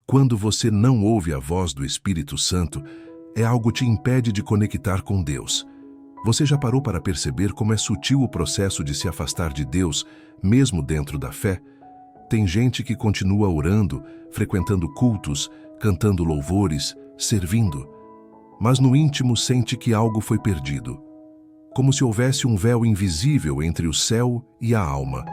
Quando você não ouve a voz do Espírito Santo, é algo que te impede de conectar com Deus. Você já parou para perceber como é sutil o processo de se afastar de Deus, mesmo dentro da fé? Tem gente que continua orando, frequentando cultos, cantando louvores, servindo, mas no íntimo sente que algo foi perdido. Como se houvesse um véu invisível entre o céu e a alma.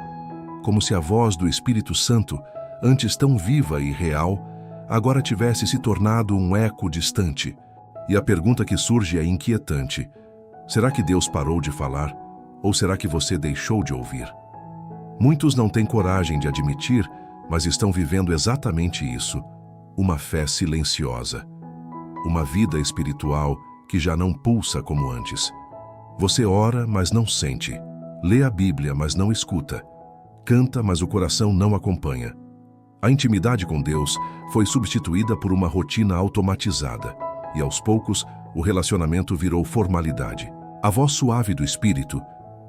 Como se a voz do Espírito Santo, antes tão viva e real, agora tivesse se tornado um eco distante. E a pergunta que surge é inquietante. Será que Deus parou de falar? Ou será que você deixou de ouvir? Muitos não têm coragem de admitir, mas estão vivendo exatamente isso. Uma fé silenciosa. Uma vida espiritual que já não pulsa como antes. Você ora, mas não sente. Lê a Bíblia, mas não escuta. Canta, mas o coração não acompanha. A intimidade com Deus foi substituída por uma rotina automatizada. E aos poucos, o relacionamento virou formalidade. A voz suave do Espírito,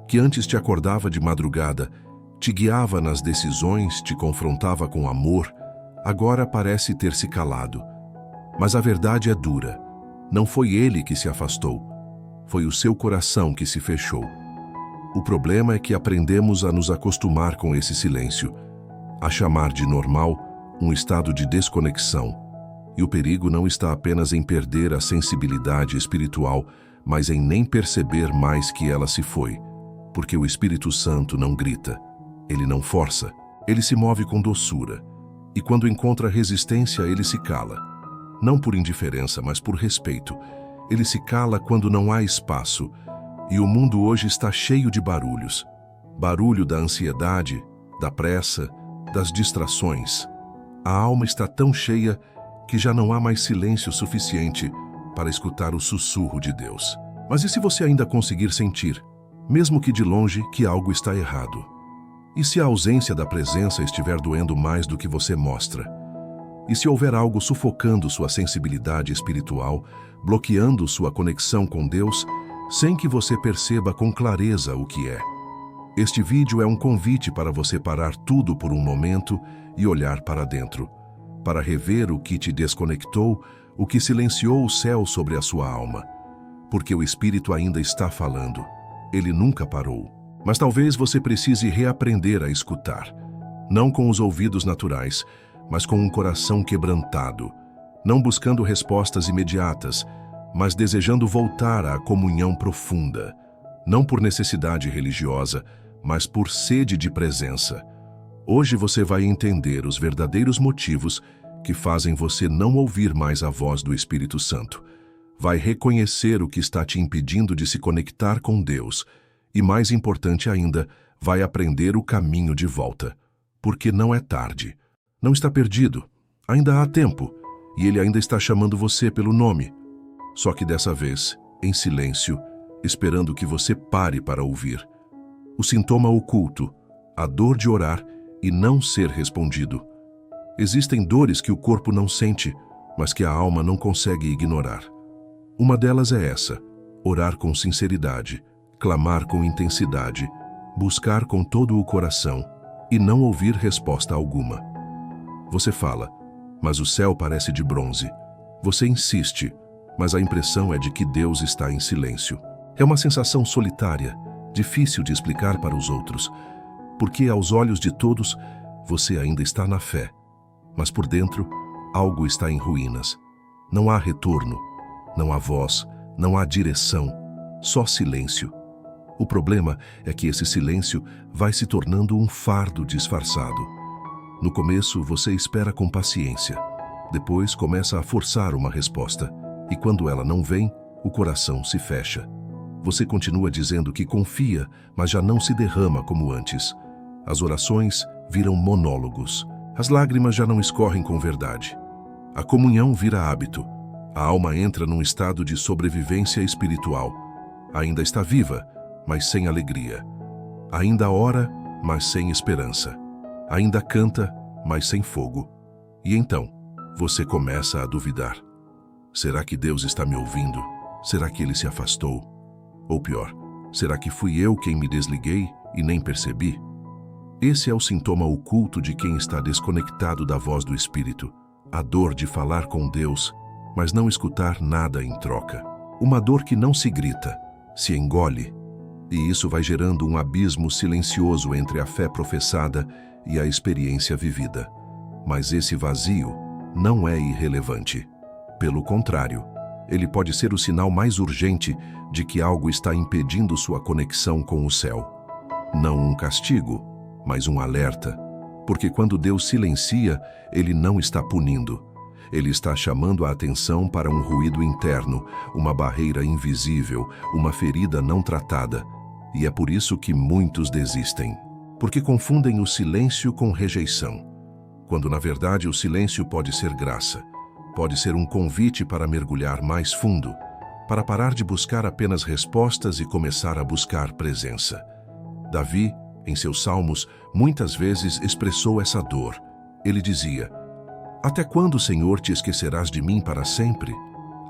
que antes te acordava de madrugada, te guiava nas decisões, te confrontava com amor, agora parece ter se calado. Mas a verdade é dura. Não foi ele que se afastou. Foi o seu coração que se fechou. O problema é que aprendemos a nos acostumar com esse silêncio, a chamar de normal um estado de desconexão. E o perigo não está apenas em perder a sensibilidade espiritual, mas em nem perceber mais que ela se foi. Porque o Espírito Santo não grita, ele não força, ele se move com doçura. E quando encontra resistência, ele se cala. Não por indiferença, mas por respeito. Ele se cala quando não há espaço. E o mundo hoje está cheio de barulhos. Barulho da ansiedade, da pressa, das distrações. A alma está tão cheia que já não há mais silêncio suficiente para escutar o sussurro de Deus. Mas e se você ainda conseguir sentir, mesmo que de longe, que algo está errado? E se a ausência da presença estiver doendo mais do que você mostra? E se houver algo sufocando sua sensibilidade espiritual, bloqueando sua conexão com Deus, sem que você perceba com clareza o que é? Este vídeo é um convite para você parar tudo por um momento e olhar para dentro, para rever o que te desconectou, o que silenciou o céu sobre a sua alma. Porque o Espírito ainda está falando. Ele nunca parou. Mas talvez você precise reaprender a escutar. Não com os ouvidos naturais, mas com um coração quebrantado. Não buscando respostas imediatas, mas desejando voltar à comunhão profunda. Não por necessidade religiosa, mas por sede de presença. Hoje você vai entender os verdadeiros motivos que fazem você não ouvir mais a voz do Espírito Santo. Vai reconhecer o que está te impedindo de se conectar com Deus. E mais importante ainda, vai aprender o caminho de volta. Porque não é tarde. Não está perdido. Ainda há tempo. E Ele ainda está chamando você pelo nome. Só que dessa vez, em silêncio, esperando que você pare para ouvir. O sintoma oculto, a dor de orar e não ser respondido. Existem dores que o corpo não sente, mas que a alma não consegue ignorar. Uma delas é essa: orar com sinceridade, clamar com intensidade, buscar com todo o coração e não ouvir resposta alguma. Você fala, mas o céu parece de bronze. Você insiste, mas a impressão é de que Deus está em silêncio. É uma sensação solitária, difícil de explicar para os outros, porque aos olhos de todos, você ainda está na fé. Mas por dentro, algo está em ruínas. Não há retorno, não há voz, não há direção, só silêncio. O problema é que esse silêncio vai se tornando um fardo disfarçado. No começo, você espera com paciência. Depois, começa a forçar uma resposta. E quando ela não vem, o coração se fecha. Você continua dizendo que confia, mas já não se derrama como antes. As orações viram monólogos. As lágrimas já não escorrem com verdade. A comunhão vira hábito. A alma entra num estado de sobrevivência espiritual. Ainda está viva, mas sem alegria. Ainda ora, mas sem esperança. Ainda canta, mas sem fogo. E então, você começa a duvidar. Será que Deus está me ouvindo? Será que Ele se afastou? Ou pior, será que fui eu quem me desliguei e nem percebi? Esse é o sintoma oculto de quem está desconectado da voz do Espírito. a dor de falar com Deus, mas não escutar nada em troca. Uma dor que não se grita, se engole, e isso vai gerando um abismo silencioso entre a fé professada e a experiência vivida. Mas esse vazio não é irrelevante. Pelo contrário, ele pode ser o sinal mais urgente de que algo está impedindo sua conexão com o céu. Não um castigo, mas um alerta. Porque quando Deus silencia, Ele não está punindo. Ele está chamando a atenção para um ruído interno, uma barreira invisível, uma ferida não tratada. E é por isso que muitos desistem. Porque confundem o silêncio com rejeição. Quando na verdade o silêncio pode ser graça. Pode ser um convite para mergulhar mais fundo, para parar de buscar apenas respostas e começar a buscar presença. Davi, em seus salmos, muitas vezes expressou essa dor. Ele dizia: "Até quando, Senhor, te esquecerás de mim para sempre?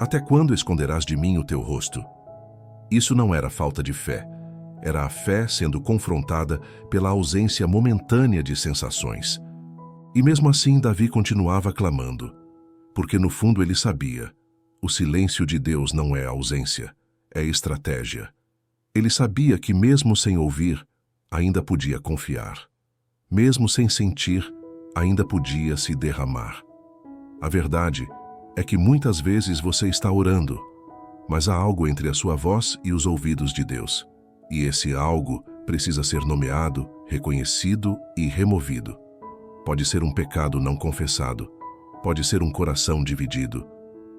Até quando esconderás de mim o teu rosto?" Isso não era falta de fé. Era a fé sendo confrontada pela ausência momentânea de sensações. E mesmo assim, Davi continuava clamando. Porque no fundo ele sabia, o silêncio de Deus não é ausência, é estratégia. Ele sabia que mesmo sem ouvir, ainda podia confiar. Mesmo sem sentir, ainda podia se derramar. A verdade é que muitas vezes você está orando, mas há algo entre a sua voz e os ouvidos de Deus. E esse algo precisa ser nomeado, reconhecido e removido. Pode ser um pecado não confessado. Pode ser um coração dividido.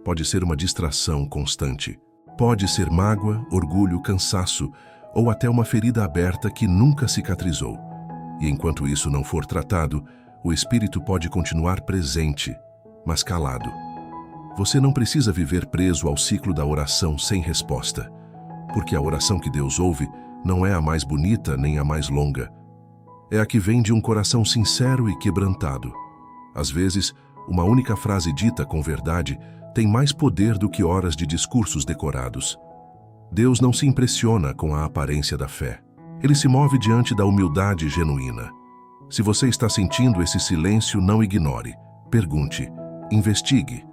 Pode ser uma distração constante. Pode ser mágoa, orgulho, cansaço ou até uma ferida aberta que nunca cicatrizou. E enquanto isso não for tratado, o Espírito pode continuar presente, mas calado. Você não precisa viver preso ao ciclo da oração sem resposta, porque a oração que Deus ouve não é a mais bonita nem a mais longa. É a que vem de um coração sincero e quebrantado. Às vezes, uma única frase dita com verdade tem mais poder do que horas de discursos decorados. Deus não se impressiona com a aparência da fé. Ele se move diante da humildade genuína. Se você está sentindo esse silêncio, não ignore. Pergunte, investigue,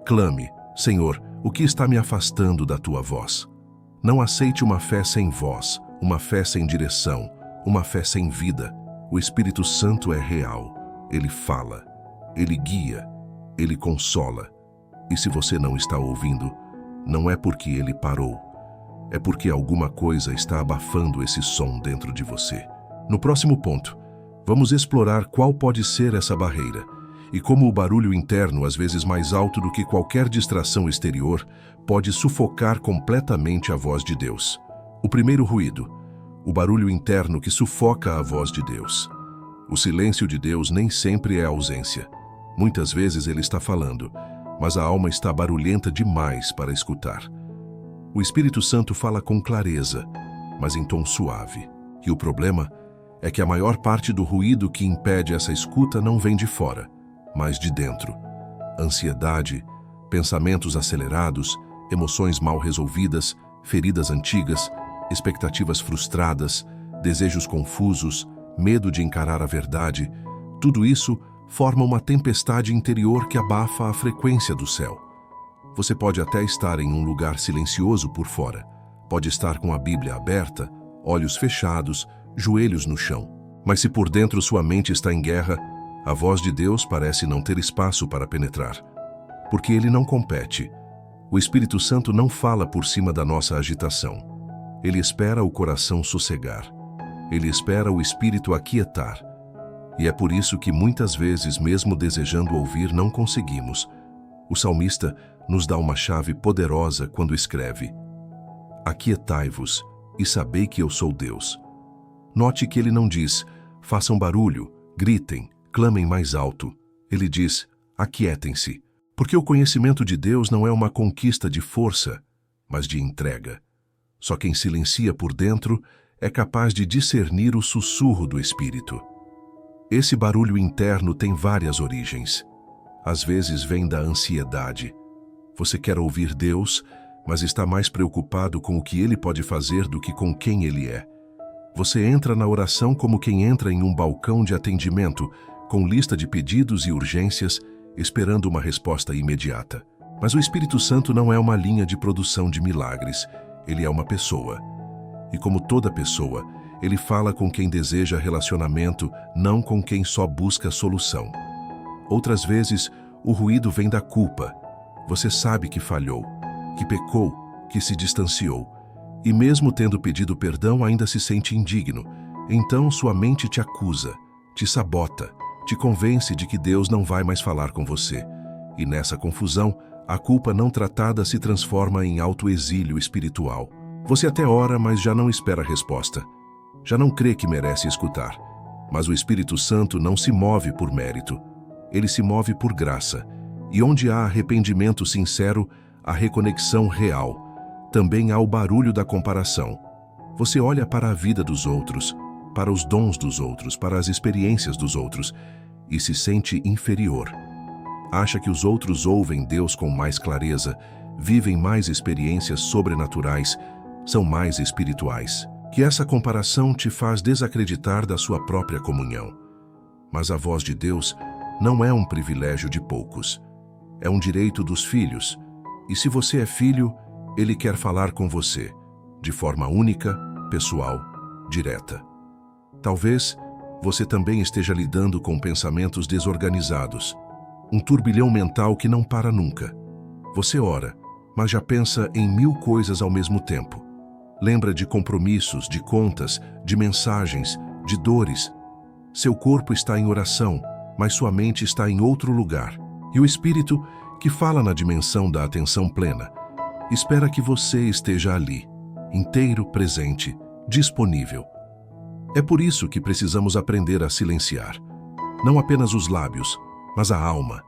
clame: Senhor, o que está me afastando da tua voz? Não aceite uma fé sem voz, uma fé sem direção, uma fé sem vida. O Espírito Santo é real. Ele fala. Ele guia, Ele consola. E se você não está ouvindo, não é porque Ele parou. É porque alguma coisa está abafando esse som dentro de você. No próximo ponto, vamos explorar qual pode ser essa barreira e como o barulho interno, às vezes mais alto do que qualquer distração exterior, pode sufocar completamente a voz de Deus. O primeiro ruído, o barulho interno que sufoca a voz de Deus. O silêncio de Deus nem sempre é ausência. Muitas vezes Ele está falando, mas a alma está barulhenta demais para escutar. O Espírito Santo fala com clareza, mas em tom suave. E o problema é que a maior parte do ruído que impede essa escuta não vem de fora, mas de dentro. Ansiedade, pensamentos acelerados, emoções mal resolvidas, feridas antigas, expectativas frustradas, desejos confusos, medo de encarar a verdade, tudo isso forma uma tempestade interior que abafa a frequência do céu. Você pode até estar em um lugar silencioso por fora, pode estar com a Bíblia aberta, olhos fechados, joelhos no chão. Mas se por dentro sua mente está em guerra, a voz de Deus parece não ter espaço para penetrar. Porque Ele não compete. O Espírito Santo não fala por cima da nossa agitação. Ele espera o coração sossegar. Ele espera o espírito aquietar. E é por isso que muitas vezes, mesmo desejando ouvir, não conseguimos. O salmista nos dá uma chave poderosa quando escreve: Aquietai-vos e sabei que eu sou Deus. Note que ele não diz: façam barulho, gritem, clamem mais alto. Ele diz: aquietem-se. Porque o conhecimento de Deus não é uma conquista de força, mas de entrega. Só quem silencia por dentro é capaz de discernir o sussurro do Espírito. Esse barulho interno tem várias origens. Às vezes vem da ansiedade. Você quer ouvir Deus, mas está mais preocupado com o que Ele pode fazer do que com quem Ele é. Você entra na oração como quem entra em um balcão de atendimento, com lista de pedidos e urgências, esperando uma resposta imediata. Mas o Espírito Santo não é uma linha de produção de milagres, ele é uma pessoa. E como toda pessoa, ele fala com quem deseja relacionamento, não com quem só busca solução. Outras vezes, o ruído vem da culpa. Você sabe que falhou, que pecou, que se distanciou. E mesmo tendo pedido perdão, ainda se sente indigno. Então sua mente te acusa, te sabota, te convence de que Deus não vai mais falar com você. E nessa confusão, a culpa não tratada se transforma em autoexílio espiritual. Você até ora, mas já não espera resposta. Já não crê que merece escutar. Mas o Espírito Santo não se move por mérito. Ele se move por graça. E onde há arrependimento sincero, há reconexão real. Também há o barulho da comparação. Você olha para a vida dos outros, para os dons dos outros, para as experiências dos outros, e se sente inferior. Acha que os outros ouvem Deus com mais clareza, vivem mais experiências sobrenaturais, são mais espirituais. Que essa comparação te faz desacreditar da sua própria comunhão. Mas a voz de Deus não é um privilégio de poucos. É um direito dos filhos. E se você é filho, Ele quer falar com você, de forma única, pessoal, direta. Talvez você também esteja lidando com pensamentos desorganizados, um turbilhão mental que não para nunca. Você ora, mas já pensa em 1000 coisas ao mesmo tempo. Lembra de compromissos, de contas, de mensagens, de dores. Seu corpo está em oração, mas sua mente está em outro lugar. E o Espírito, que fala na dimensão da atenção plena, espera que você esteja ali, inteiro, presente, disponível. É por isso que precisamos aprender a silenciar. Não apenas os lábios, mas a alma.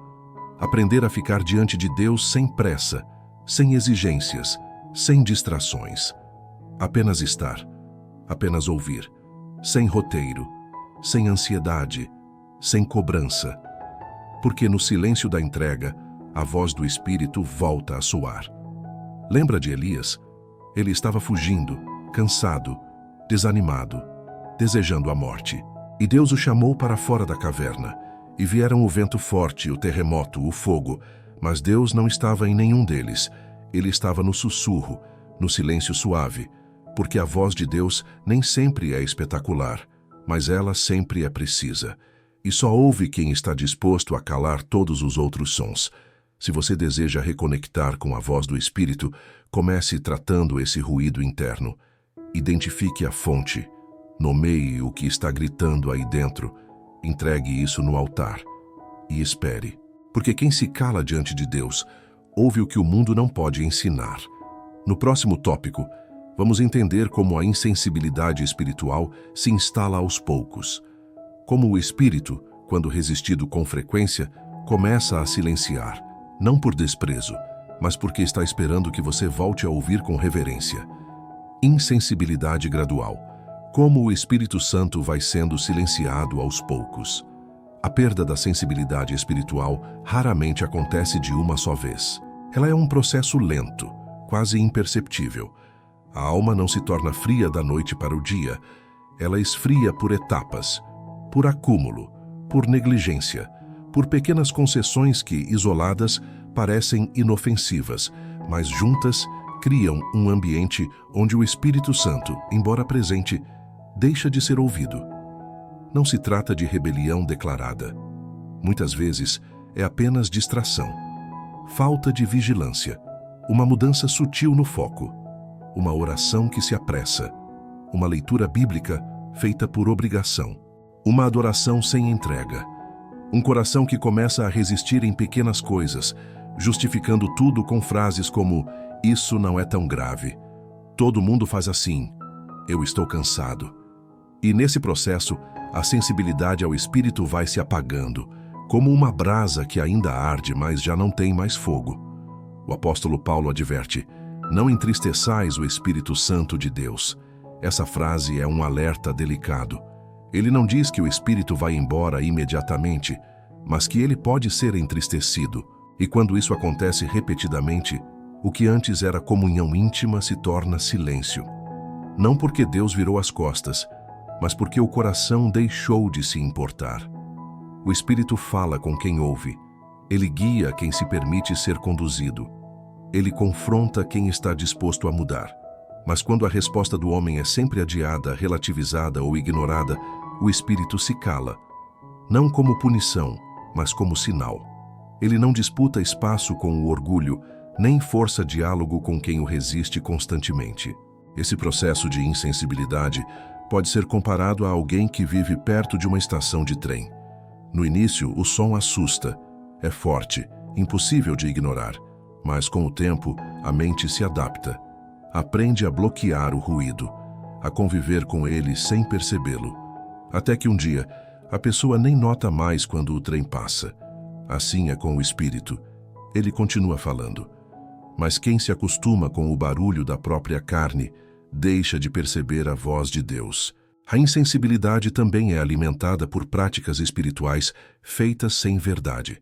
Aprender a ficar diante de Deus sem pressa, sem exigências, sem distrações. Apenas estar, apenas ouvir, sem roteiro, sem ansiedade, sem cobrança. Porque no silêncio da entrega, a voz do Espírito volta a soar. Lembra de Elias? Ele estava fugindo, cansado, desanimado, desejando a morte. E Deus o chamou para fora da caverna. E vieram o vento forte, o terremoto, o fogo. Mas Deus não estava em nenhum deles. Ele estava no sussurro, no silêncio suave. Porque a voz de Deus nem sempre é espetacular, mas ela sempre é precisa. E só ouve quem está disposto a calar todos os outros sons. Se você deseja reconectar com a voz do Espírito, comece tratando esse ruído interno. Identifique a fonte. Nomeie o que está gritando aí dentro. Entregue isso no altar. E espere. Porque quem se cala diante de Deus, ouve o que o mundo não pode ensinar. No próximo tópico, vamos entender como a insensibilidade espiritual se instala aos poucos. Como o espírito, quando resistido com frequência, começa a silenciar, não por desprezo, mas porque está esperando que você volte a ouvir com reverência. Insensibilidade gradual. Como o Espírito Santo vai sendo silenciado aos poucos. A perda da sensibilidade espiritual raramente acontece de uma só vez. Ela é um processo lento, quase imperceptível. A alma não se torna fria da noite para o dia. Ela esfria por etapas, por acúmulo, por negligência, por pequenas concessões que, isoladas, parecem inofensivas, mas juntas criam um ambiente onde o Espírito Santo, embora presente, deixa de ser ouvido. Não se trata de rebelião declarada. Muitas vezes é apenas distração, falta de vigilância, uma mudança sutil no foco, uma oração que se apressa, uma leitura bíblica feita por obrigação, uma adoração sem entrega, um coração que começa a resistir em pequenas coisas, justificando tudo com frases como "isso não é tão grave", "todo mundo faz assim", "eu estou cansado". E nesse processo, a sensibilidade ao Espírito vai se apagando, como uma brasa que ainda arde, mas já não tem mais fogo. O apóstolo Paulo adverte: "Não entristeçais o Espírito Santo de Deus". Essa frase é um alerta delicado. Ele não diz que o Espírito vai embora imediatamente, mas que ele pode ser entristecido. E quando isso acontece repetidamente, o que antes era comunhão íntima se torna silêncio. Não porque Deus virou as costas, mas porque o coração deixou de se importar. O Espírito fala com quem ouve, Ele guia quem se permite ser conduzido. Ele confronta quem está disposto a mudar. Mas quando a resposta do homem é sempre adiada, relativizada ou ignorada, o Espírito se cala. Não como punição, mas como sinal. Ele não disputa espaço com o orgulho, nem força diálogo com quem o resiste constantemente. Esse processo de insensibilidade pode ser comparado a alguém que vive perto de uma estação de trem. No início, o som assusta. É forte, impossível de ignorar. Mas com o tempo, a mente se adapta. Aprende a bloquear o ruído, a conviver com ele sem percebê-lo. Até que um dia, a pessoa nem nota mais quando o trem passa. Assim é com o espírito. Ele continua falando. Mas quem se acostuma com o barulho da própria carne, deixa de perceber a voz de Deus. A insensibilidade também é alimentada por práticas espirituais feitas sem verdade.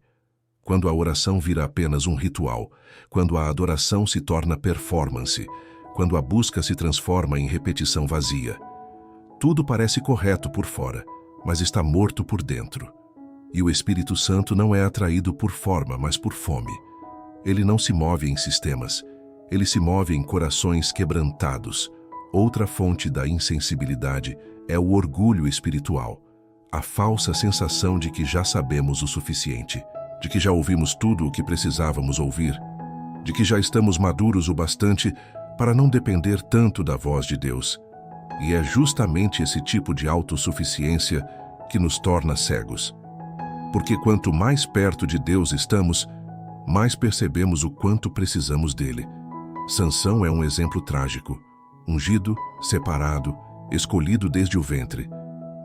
Quando a oração vira apenas um ritual, quando a adoração se torna performance, quando a busca se transforma em repetição vazia. Tudo parece correto por fora, mas está morto por dentro. E o Espírito Santo não é atraído por forma, mas por fome. Ele não se move em sistemas, ele se move em corações quebrantados. Outra fonte da insensibilidade é o orgulho espiritual, a falsa sensação de que já sabemos o suficiente, de que já ouvimos tudo o que precisávamos ouvir, de que já estamos maduros o bastante para não depender tanto da voz de Deus. E é justamente esse tipo de autossuficiência que nos torna cegos. Porque quanto mais perto de Deus estamos, mais percebemos o quanto precisamos dele. Sansão é um exemplo trágico. Ungido, separado, escolhido desde o ventre.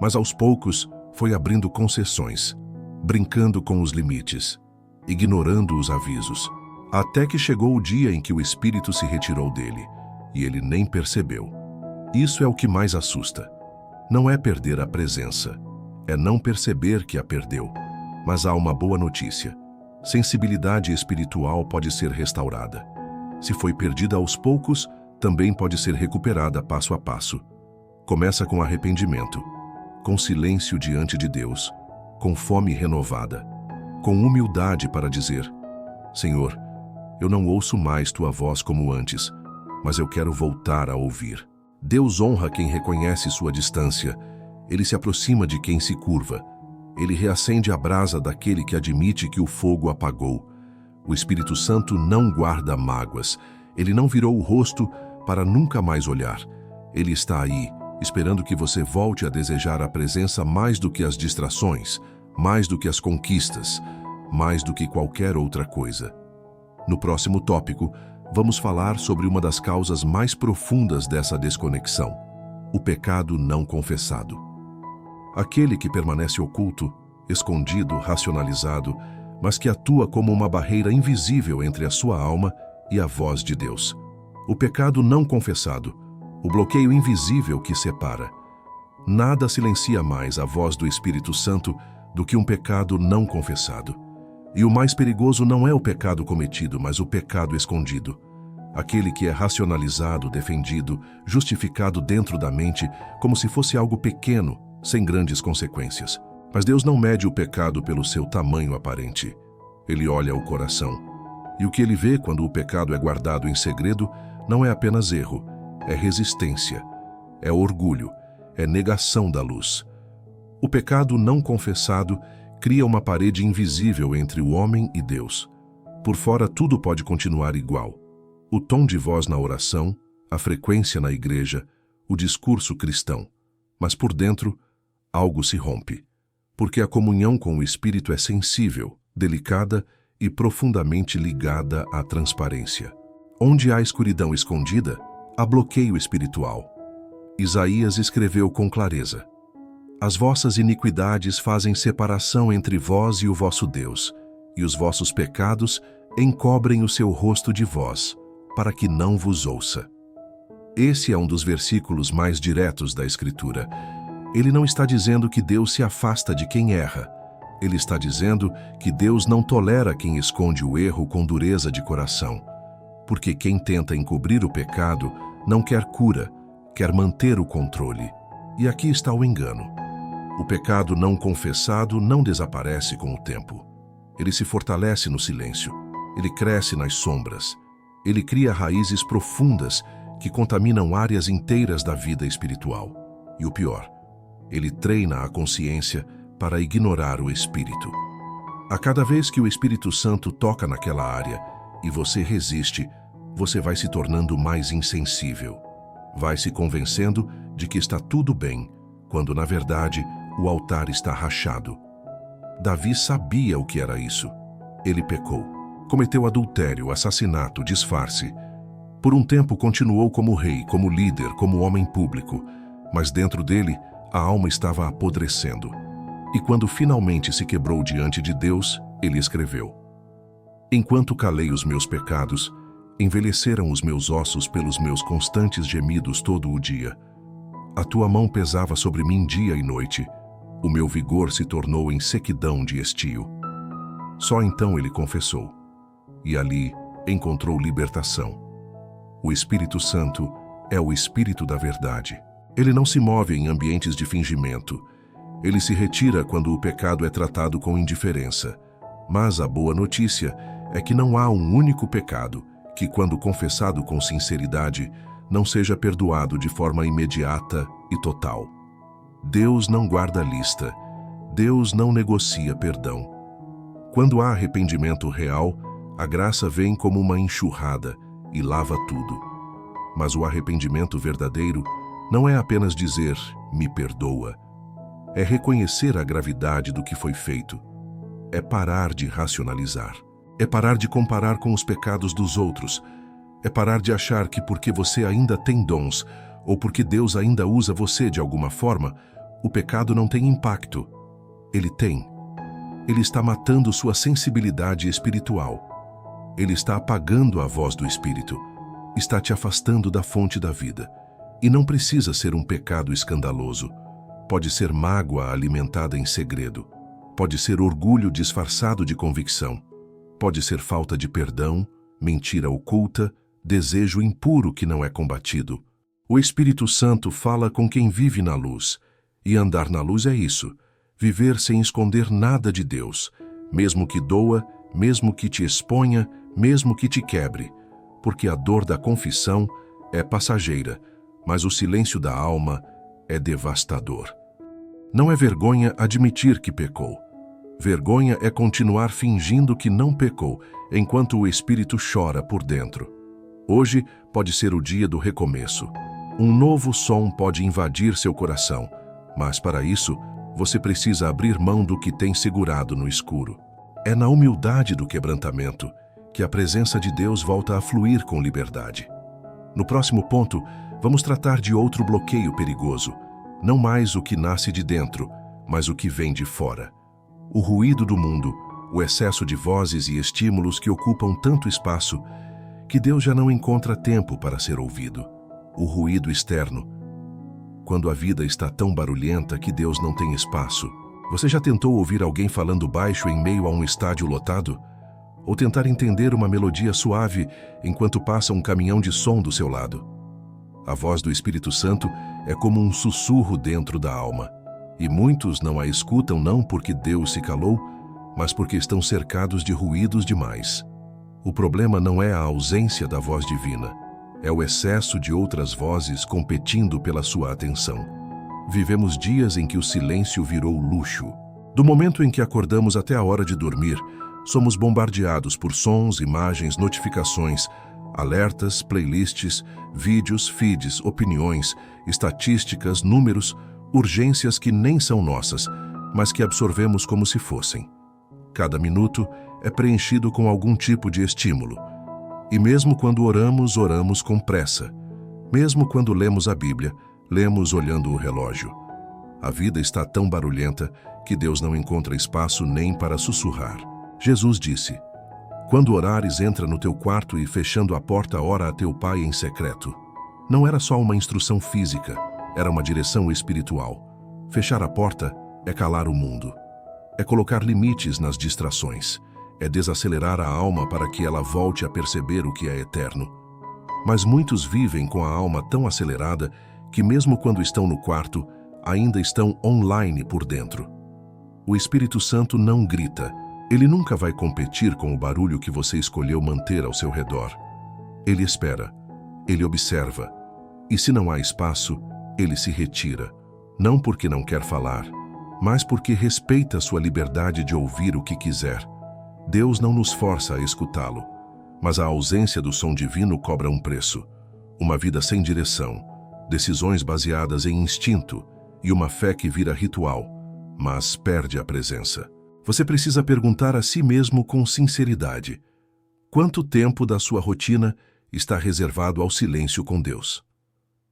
Mas aos poucos foi abrindo concessões, brincando com os limites, ignorando os avisos, até que chegou o dia em que o Espírito se retirou dele, e ele nem percebeu. Isso é o que mais assusta. Não é perder a presença, é não perceber que a perdeu. Mas há uma boa notícia. Sensibilidade espiritual pode ser restaurada. Se foi perdida aos poucos, também pode ser recuperada passo a passo. Começa com arrependimento, com silêncio diante de Deus, com fome renovada, com humildade para dizer: Senhor, eu não ouço mais tua voz como antes, mas eu quero voltar a ouvir. Deus honra quem reconhece sua distância. Ele se aproxima de quem se curva. Ele reacende a brasa daquele que admite que o fogo apagou. O Espírito Santo não guarda mágoas. Ele não virou o rosto para nunca mais olhar. Ele está aí, esperando que você volte a desejar a presença mais do que as distrações, mais do que as conquistas, mais do que qualquer outra coisa. No próximo tópico, vamos falar sobre uma das causas mais profundas dessa desconexão: o pecado não confessado. Aquele que permanece oculto, escondido, racionalizado, mas que atua como uma barreira invisível entre a sua alma e a voz de Deus. O pecado não confessado, o bloqueio invisível que separa. Nada silencia mais a voz do Espírito Santo do que um pecado não confessado. E o mais perigoso não é o pecado cometido, mas o pecado escondido. Aquele que é racionalizado, defendido, justificado dentro da mente, como se fosse algo pequeno, sem grandes consequências. Mas Deus não mede o pecado pelo seu tamanho aparente. Ele olha o coração. E o que ele vê quando o pecado é guardado em segredo não é apenas erro, é resistência, é orgulho, é negação da luz. O pecado não confessado cria uma parede invisível entre o homem e Deus. Por fora tudo pode continuar igual. O tom de voz na oração, a frequência na igreja, o discurso cristão. Mas por dentro, algo se rompe. Porque a comunhão com o Espírito é sensível, delicada e profundamente ligada à transparência. Onde há escuridão escondida, há bloqueio espiritual. Isaías escreveu com clareza: As vossas iniquidades fazem separação entre vós e o vosso Deus, e os vossos pecados encobrem o seu rosto de vós, para que não vos ouça. Esse é um dos versículos mais diretos da Escritura. Ele não está dizendo que Deus se afasta de quem erra. Ele está dizendo que Deus não tolera quem esconde o erro com dureza de coração. Porque quem tenta encobrir o pecado não quer cura, quer manter o controle. E aqui está o engano. O pecado não confessado não desaparece com o tempo. Ele se fortalece no silêncio. Ele cresce nas sombras. Ele cria raízes profundas que contaminam áreas inteiras da vida espiritual. E o pior, ele treina a consciência para ignorar o espírito. A cada vez que o Espírito Santo toca naquela área e você resiste, você vai se tornando mais insensível. Vai se convencendo de que está tudo bem, quando na verdade o altar está rachado. Davi sabia o que era isso. Ele pecou. Cometeu adultério, assassinato, disfarce. Por um tempo continuou como rei, como líder, como homem público, mas dentro dele a alma estava apodrecendo. E quando finalmente se quebrou diante de Deus, ele escreveu: Enquanto calei os meus pecados, envelheceram os meus ossos pelos meus constantes gemidos todo o dia. A tua mão pesava sobre mim dia e noite. O meu vigor se tornou em sequidão de estio. Só então ele confessou. E ali encontrou libertação. O Espírito Santo é o Espírito da verdade. Ele não se move em ambientes de fingimento. Ele se retira quando o pecado é tratado com indiferença. Mas a boa notícia é que não há um único pecado que, quando confessado com sinceridade, não seja perdoado de forma imediata e total. Deus não guarda lista. Deus não negocia perdão. Quando há arrependimento real, a graça vem como uma enxurrada e lava tudo. Mas o arrependimento verdadeiro não é apenas dizer, me perdoa. É reconhecer a gravidade do que foi feito. É parar de racionalizar. É parar de comparar com os pecados dos outros. É parar de achar que porque você ainda tem dons, ou porque Deus ainda usa você de alguma forma, o pecado não tem impacto. Ele tem. Ele está matando sua sensibilidade espiritual. Ele está apagando a voz do Espírito. Está te afastando da fonte da vida. E não precisa ser um pecado escandaloso. Pode ser mágoa alimentada em segredo. Pode ser orgulho disfarçado de convicção. Pode ser falta de perdão, mentira oculta, desejo impuro que não é combatido. O Espírito Santo fala com quem vive na luz. E andar na luz é isso. Viver sem esconder nada de Deus, mesmo que doa, mesmo que te exponha, mesmo que te quebre. Porque a dor da confissão é passageira, mas o silêncio da alma é devastador. Não é vergonha admitir que pecou. Vergonha é continuar fingindo que não pecou, enquanto o espírito chora por dentro. Hoje pode ser o dia do recomeço. Um novo som pode invadir seu coração, mas para isso, você precisa abrir mão do que tem segurado no escuro. É na humildade do quebrantamento que a presença de Deus volta a fluir com liberdade. No próximo ponto, vamos tratar de outro bloqueio perigoso. Não mais o que nasce de dentro, mas o que vem de fora. O ruído do mundo, o excesso de vozes e estímulos que ocupam tanto espaço que Deus já não encontra tempo para ser ouvido. O ruído externo. Quando a vida está tão barulhenta que Deus não tem espaço. Você já tentou ouvir alguém falando baixo em meio a um estádio lotado? Ou tentar entender uma melodia suave enquanto passa um caminhão de som do seu lado? A voz do Espírito Santo é como um sussurro dentro da alma. E muitos não a escutam não porque Deus se calou, mas porque estão cercados de ruídos demais. O problema não é a ausência da voz divina, é o excesso de outras vozes competindo pela sua atenção. Vivemos dias em que o silêncio virou luxo. Do momento em que acordamos até a hora de dormir, somos bombardeados por sons, imagens, notificações, alertas, playlists, vídeos, feeds, opiniões, estatísticas, números, urgências que nem são nossas, mas que absorvemos como se fossem. Cada minuto é preenchido com algum tipo de estímulo. E mesmo quando oramos, oramos com pressa. Mesmo quando lemos a Bíblia, lemos olhando o relógio. A vida está tão barulhenta que Deus não encontra espaço nem para sussurrar. Jesus disse: Quando orares, entra no teu quarto e, fechando a porta, ora a teu Pai em secreto. Não era só uma instrução física, era uma direção espiritual. Fechar a porta é calar o mundo. É colocar limites nas distrações. É desacelerar a alma para que ela volte a perceber o que é eterno. Mas muitos vivem com a alma tão acelerada que mesmo quando estão no quarto, ainda estão online por dentro. O Espírito Santo não grita, Ele nunca vai competir com o barulho que você escolheu manter ao seu redor. Ele espera, ele observa, e se não há espaço, ele se retira, não porque não quer falar, mas porque respeita sua liberdade de ouvir o que quiser. Deus não nos força a escutá-lo, mas a ausência do som divino cobra um preço. Uma vida sem direção, decisões baseadas em instinto e uma fé que vira ritual, mas perde a presença. Você precisa perguntar a si mesmo com sinceridade: quanto tempo da sua rotina está reservado ao silêncio com Deus?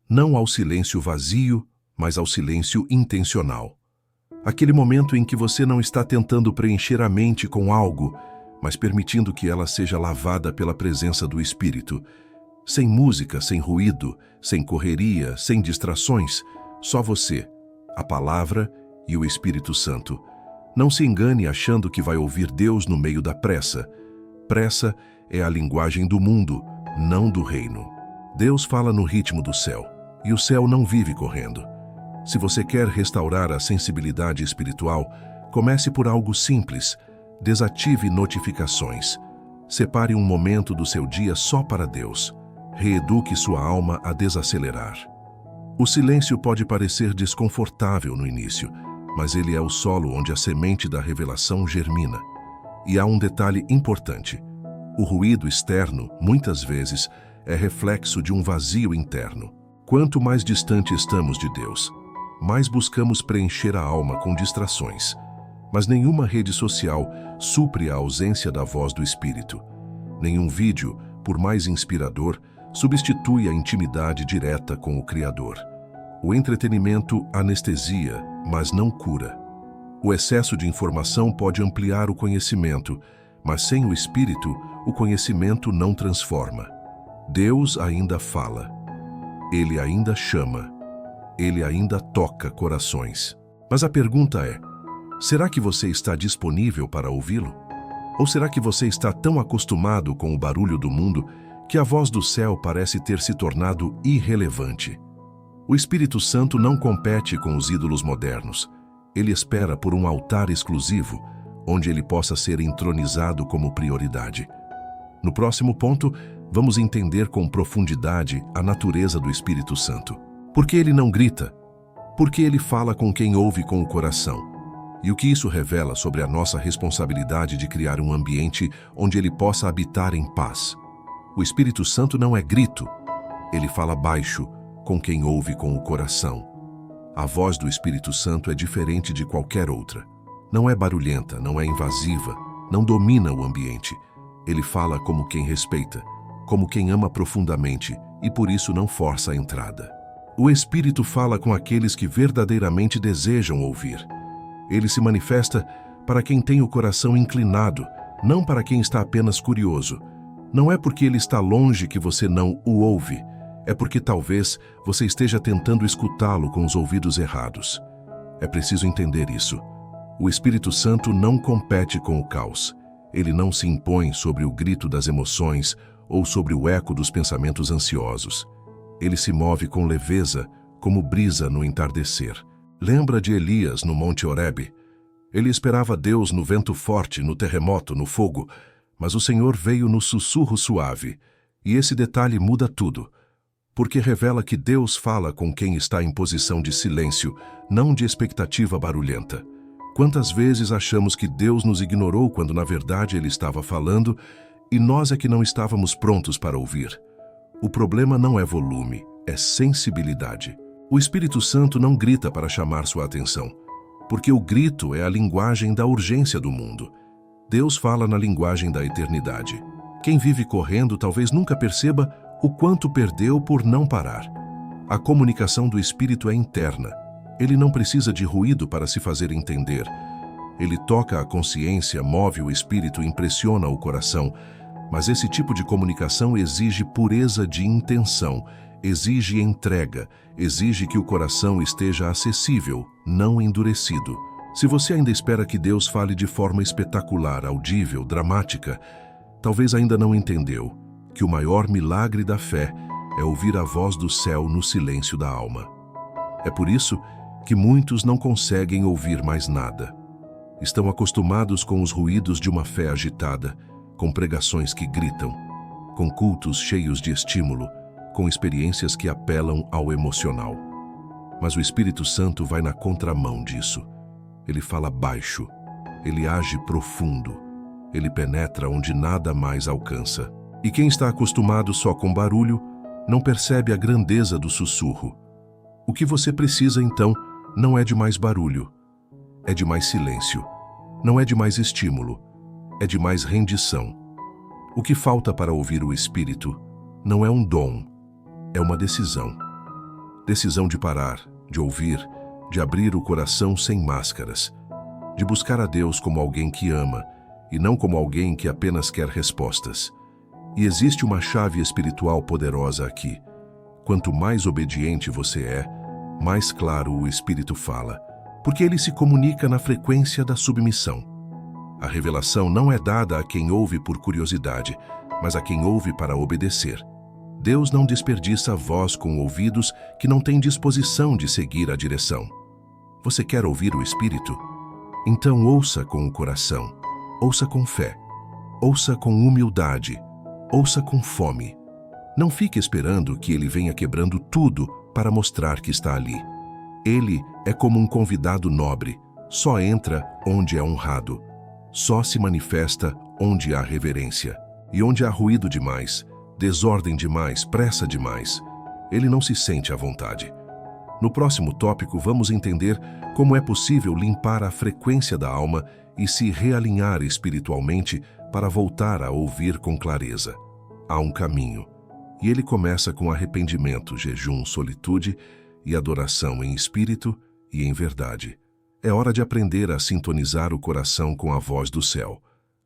Não ao silêncio vazio, mas ao silêncio intencional. Aquele momento em que você não está tentando preencher a mente com algo, mas permitindo que ela seja lavada pela presença do Espírito. Sem música, sem ruído, sem correria, sem distrações, só você, a Palavra e o Espírito Santo. Não se engane achando que vai ouvir Deus no meio da pressa. Pressa é a linguagem do mundo, não do reino. Deus fala no ritmo do céu, e o céu não vive correndo. Se você quer restaurar a sensibilidade espiritual, comece por algo simples. Desative notificações. Separe um momento do seu dia só para Deus. Reeduque sua alma a desacelerar. O silêncio pode parecer desconfortável no início, mas ele é o solo onde a semente da revelação germina. E há um detalhe importante. O ruído externo, muitas vezes, é reflexo de um vazio interno. Quanto mais distante estamos de Deus, mais buscamos preencher a alma com distrações. Mas nenhuma rede social supre a ausência da voz do Espírito. Nenhum vídeo, por mais inspirador, substitui a intimidade direta com o Criador. O entretenimento anestesia, mas não cura. O excesso de informação pode ampliar o conhecimento, mas sem o Espírito, o conhecimento não transforma. Deus ainda fala. Ele ainda chama. Ele ainda toca corações. Mas a pergunta é: será que você está disponível para ouvi-lo? Ou será que você está tão acostumado com o barulho do mundo que a voz do céu parece ter se tornado irrelevante? O Espírito Santo não compete com os ídolos modernos. Ele espera por um altar exclusivo, onde ele possa ser entronizado como prioridade. No próximo ponto, vamos entender com profundidade a natureza do Espírito Santo. Por que ele não grita? Porque ele fala com quem ouve com o coração. E o que isso revela sobre a nossa responsabilidade de criar um ambiente onde ele possa habitar em paz. O Espírito Santo não é grito. Ele fala baixo, com quem ouve com o coração. A voz do Espírito Santo é diferente de qualquer outra. Não é barulhenta, não é invasiva, não domina o ambiente. Ele fala como quem respeita, como quem ama profundamente e por isso não força a entrada. O Espírito fala com aqueles que verdadeiramente desejam ouvir. Ele se manifesta para quem tem o coração inclinado, não para quem está apenas curioso. Não é porque ele está longe que você não o ouve. É porque talvez você esteja tentando escutá-lo com os ouvidos errados. É preciso entender isso. O Espírito Santo não compete com o caos. Ele não se impõe sobre o grito das emoções ou sobre o eco dos pensamentos ansiosos. Ele se move com leveza, como brisa no entardecer. Lembra de Elias no Monte Horebe? Ele esperava Deus no vento forte, no terremoto, no fogo, mas o Senhor veio no sussurro suave. E esse detalhe muda tudo, porque revela que Deus fala com quem está em posição de silêncio, não de expectativa barulhenta. Quantas vezes achamos que Deus nos ignorou quando na verdade Ele estava falando e nós é que não estávamos prontos para ouvir? O problema não é volume, é sensibilidade. O Espírito Santo não grita para chamar sua atenção, porque o grito é a linguagem da urgência do mundo. Deus fala na linguagem da eternidade. Quem vive correndo talvez nunca perceba o quanto perdeu por não parar. A comunicação do Espírito é interna. Ele não precisa de ruído para se fazer entender. Ele toca a consciência, move o espírito, impressiona o coração. Mas esse tipo de comunicação exige pureza de intenção, exige entrega, exige que o coração esteja acessível, não endurecido. Se você ainda espera que Deus fale de forma espetacular, audível, dramática, talvez ainda não entendeu que o maior milagre da fé é ouvir a voz do céu no silêncio da alma. É por isso que muitos não conseguem ouvir mais nada. Estão acostumados com os ruídos de uma fé agitada, com pregações que gritam, com cultos cheios de estímulo, com experiências que apelam ao emocional. Mas o Espírito Santo vai na contramão disso. Ele fala baixo, ele age profundo, ele penetra onde nada mais alcança. E quem está acostumado só com barulho, não percebe a grandeza do sussurro. O que você precisa, então, não é de mais barulho, é de mais silêncio. Não é de mais estímulo, é de mais rendição. O que falta para ouvir o Espírito não é um dom, é uma decisão. Decisão de parar, de ouvir, de abrir o coração sem máscaras, de buscar a Deus como alguém que ama e não como alguém que apenas quer respostas. E existe uma chave espiritual poderosa aqui. Quanto mais obediente você é, mais claro o Espírito fala, porque ele se comunica na frequência da submissão. A revelação não é dada a quem ouve por curiosidade, mas a quem ouve para obedecer. Deus não desperdiça a voz com ouvidos que não têm disposição de seguir a direção. Você quer ouvir o Espírito? Então ouça com o coração, ouça com fé, ouça com humildade, ouça com fome. Não fique esperando que ele venha quebrando tudo para mostrar que está ali. Ele é como um convidado nobre, só entra onde é honrado, só se manifesta onde há reverência. E onde há ruído demais, desordem demais, pressa demais, ele não se sente à vontade. No próximo tópico, vamos entender como é possível limpar a frequência da alma e se realinhar espiritualmente para voltar a ouvir com clareza. Há um caminho, e ele começa com arrependimento, jejum, solitude e adoração em espírito e em verdade. É hora de aprender a sintonizar o coração com a voz do céu.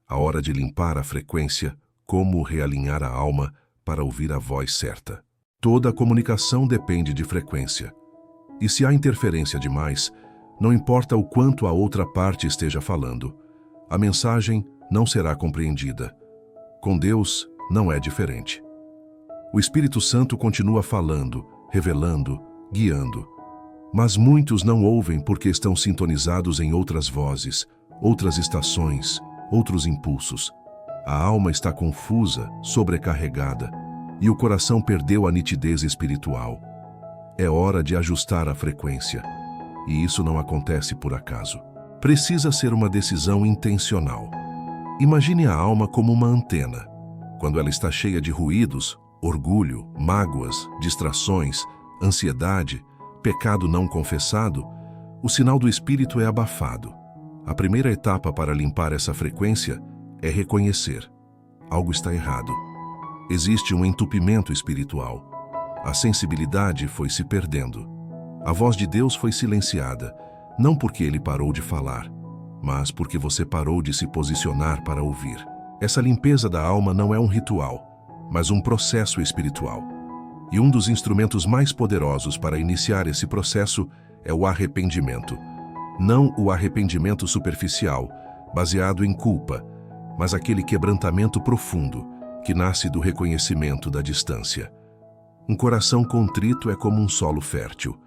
A hora de limpar a frequência, como realinhar a alma para ouvir a voz certa. Toda a comunicação depende de frequência. E se há interferência demais, não importa o quanto a outra parte esteja falando, a mensagem não será compreendida. Com Deus, não é diferente. O Espírito Santo continua falando, revelando, guiando. Mas muitos não ouvem porque estão sintonizados em outras vozes, outras estações, outros impulsos. A alma está confusa, sobrecarregada, e o coração perdeu a nitidez espiritual. É hora de ajustar a frequência, e isso não acontece por acaso. Precisa ser uma decisão intencional. Imagine a alma como uma antena. Quando ela está cheia de ruídos, orgulho, mágoas, distrações, ansiedade, pecado não confessado, o sinal do Espírito é abafado. A primeira etapa para limpar essa frequência é reconhecer: algo está errado. Existe um entupimento espiritual. A sensibilidade foi se perdendo. A voz de Deus foi silenciada, não porque ele parou de falar, mas porque você parou de se posicionar para ouvir. Essa limpeza da alma não é um ritual, mas um processo espiritual. E um dos instrumentos mais poderosos para iniciar esse processo é o arrependimento. Não o arrependimento superficial, baseado em culpa, mas aquele quebrantamento profundo que nasce do reconhecimento da distância. Um coração contrito é como um solo fértil,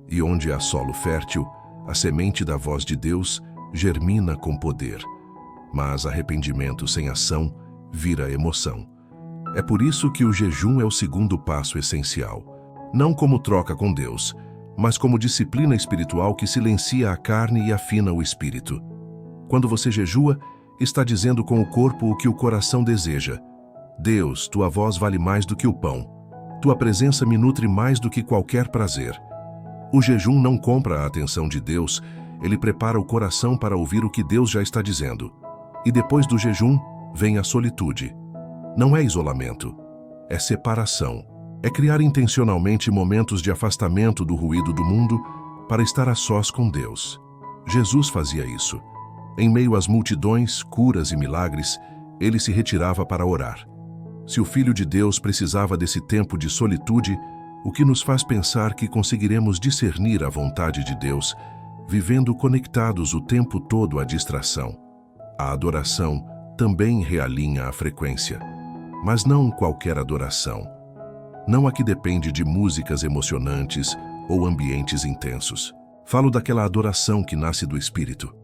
e onde há solo fértil, a semente da voz de Deus germina com poder. Mas arrependimento sem ação vira emoção. É por isso que o jejum é o segundo passo essencial. Não como troca com Deus, mas como disciplina espiritual que silencia a carne e afina o espírito. Quando você jejua, está dizendo com o corpo o que o coração deseja. Deus, tua voz vale mais do que o pão. Tua presença me nutre mais do que qualquer prazer. O jejum não compra a atenção de Deus, ele prepara o coração para ouvir o que Deus já está dizendo. E depois do jejum, vem a solitude. Não é isolamento, é separação. É criar intencionalmente momentos de afastamento do ruído do mundo para estar a sós com Deus. Jesus fazia isso. Em meio às multidões, curas e milagres, ele se retirava para orar. Se o Filho de Deus precisava desse tempo de solitude, o que nos faz pensar que conseguiremos discernir a vontade de Deus, vivendo conectados o tempo todo à distração. A adoração também realinha a frequência, mas não qualquer adoração. Não a que depende de músicas emocionantes ou ambientes intensos. Falo daquela adoração que nasce do Espírito.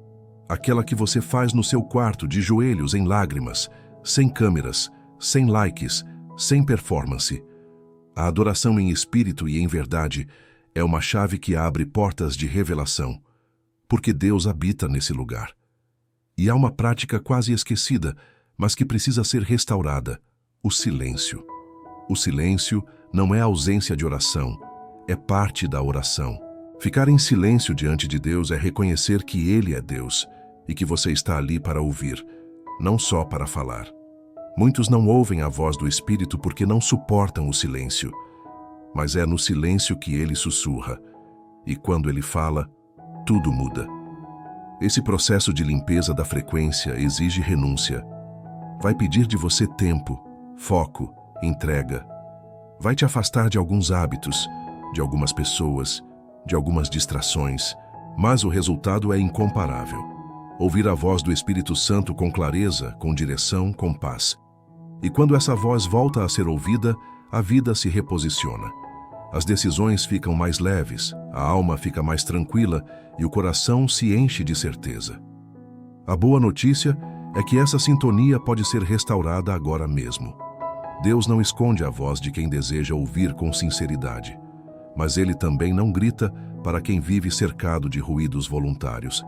Aquela que você faz no seu quarto, de joelhos, em lágrimas, sem câmeras, sem likes, sem performance. A adoração em espírito e em verdade é uma chave que abre portas de revelação, porque Deus habita nesse lugar. E há uma prática quase esquecida, mas que precisa ser restaurada: o silêncio. O silêncio não é ausência de oração, é parte da oração. Ficar em silêncio diante de Deus é reconhecer que Ele é Deus e que você está ali para ouvir, não só para falar. Muitos não ouvem a voz do Espírito porque não suportam o silêncio, mas é no silêncio que Ele sussurra, e quando Ele fala, tudo muda. Esse processo de limpeza da frequência exige renúncia. Vai pedir de você tempo, foco, entrega. Vai te afastar de alguns hábitos, de algumas pessoas, de algumas distrações, mas o resultado é incomparável. Ouvir a voz do Espírito Santo com clareza, com direção, com paz. E quando essa voz volta a ser ouvida, a vida se reposiciona. As decisões ficam mais leves, a alma fica mais tranquila e o coração se enche de certeza. A boa notícia é que essa sintonia pode ser restaurada agora mesmo. Deus não esconde a voz de quem deseja ouvir com sinceridade, mas Ele também não grita para quem vive cercado de ruídos voluntários.